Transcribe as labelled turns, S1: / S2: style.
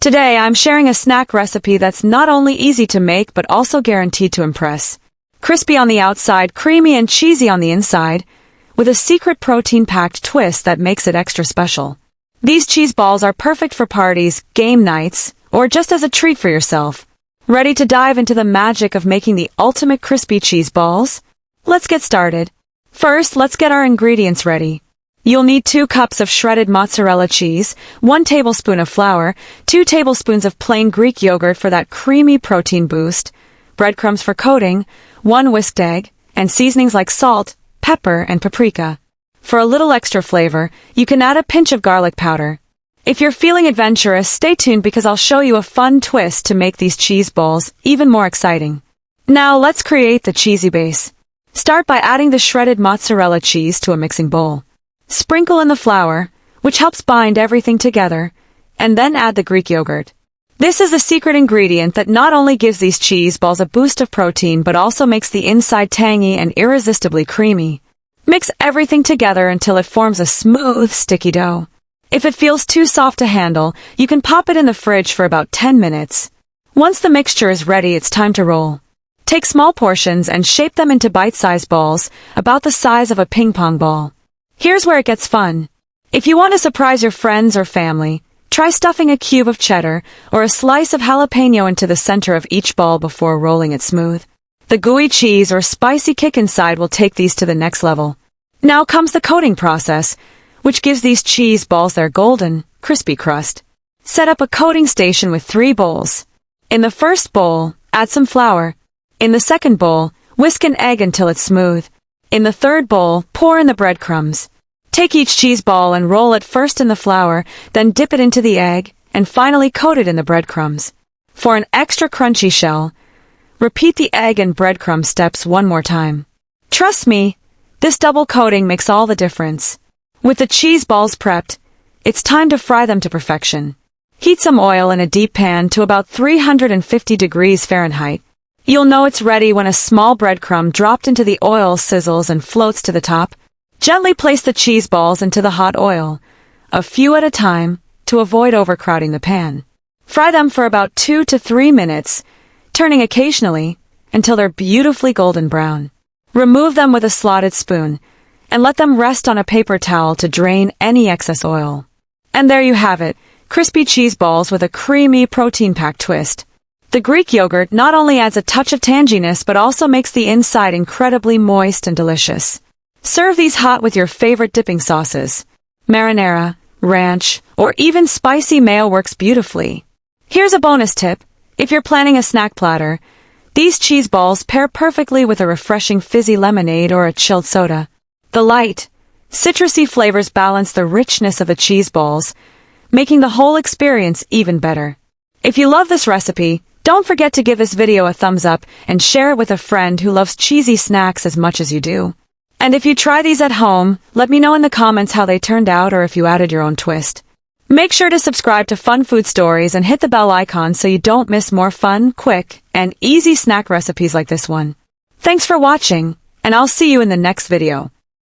S1: Today I'm sharing a snack recipe that's not only easy to make but also guaranteed to impress. Crispy on the outside, creamy and cheesy on the inside, with a secret protein-packed twist that makes it extra special. These cheese balls are perfect for parties, game nights, or just as a treat for yourself. Ready to dive into the magic of making the ultimate crispy cheese balls? Let's get started. First, let's get our ingredients ready. You'll need 2 cups of shredded mozzarella cheese, 1 tablespoon of flour, 2 tablespoons of plain Greek yogurt for that creamy protein boost, breadcrumbs for coating, 1 whisked egg, and seasonings like salt, pepper, and paprika. For a little extra flavor, you can add a pinch of garlic powder. If you're feeling adventurous, stay tuned because I'll show you a fun twist to make these cheese balls even more exciting. Now let's create the cheesy base. Start by adding the shredded mozzarella cheese to a mixing bowl. Sprinkle in the flour, which helps bind everything together, and then add the Greek yogurt. This is a secret ingredient that not only gives these cheese balls a boost of protein but also makes the inside tangy and irresistibly creamy. Mix everything together until it forms a smooth, sticky dough. If it feels too soft to handle, you can pop it in the fridge for about 10 minutes. Once the mixture is ready, it's time to roll. Take small portions and shape them into bite-sized balls, about the size of a ping-pong ball. Here's where it gets fun. If you want to surprise your friends or family, try stuffing a cube of cheddar or a slice of jalapeno into the center of each ball before rolling it smooth. The gooey cheese or spicy kick inside will take these to the next level. Now comes the coating process, which gives these cheese balls their golden, crispy crust. Set up a coating station with 3 bowls. In the first bowl, add some flour. In the second bowl, whisk an egg until it's smooth. In the third bowl, pour in the breadcrumbs. Take each cheese ball and roll it first in the flour, then dip it into the egg, and finally coat it in the breadcrumbs. For an extra crunchy shell, repeat the egg and breadcrumb steps one more time. Trust me, this double coating makes all the difference. With the cheese balls prepped, it's time to fry them to perfection. Heat some oil in a deep pan to about 350 degrees Fahrenheit. You'll know it's ready when a small breadcrumb dropped into the oil sizzles and floats to the top. Gently place the cheese balls into the hot oil, a few at a time, to avoid overcrowding the pan. Fry them for about 2 to 3 minutes, turning occasionally until they're beautifully golden brown. Remove them with a slotted spoon, and let them rest on a paper towel to drain any excess oil. And there you have it, crispy cheese balls with a creamy, protein-packed twist. The Greek yogurt not only adds a touch of tanginess but also makes the inside incredibly moist and delicious. Serve these hot with your favorite dipping sauces. Marinara, ranch, or even spicy mayo works beautifully. Here's a bonus tip. If you're planning a snack platter, these cheese balls pair perfectly with a refreshing fizzy lemonade or a chilled soda. The light, citrusy flavors balance the richness of the cheese balls, making the whole experience even better. If you love this recipe, don't forget to give this video a thumbs up and share it with a friend who loves cheesy snacks as much as you do. And if you try these at home, let me know in the comments how they turned out or if you added your own twist. Make sure to subscribe to Fun Food Stories and hit the bell icon so you don't miss more fun, quick, and easy snack recipes like this one. Thanks for watching, and I'll see you in the next video.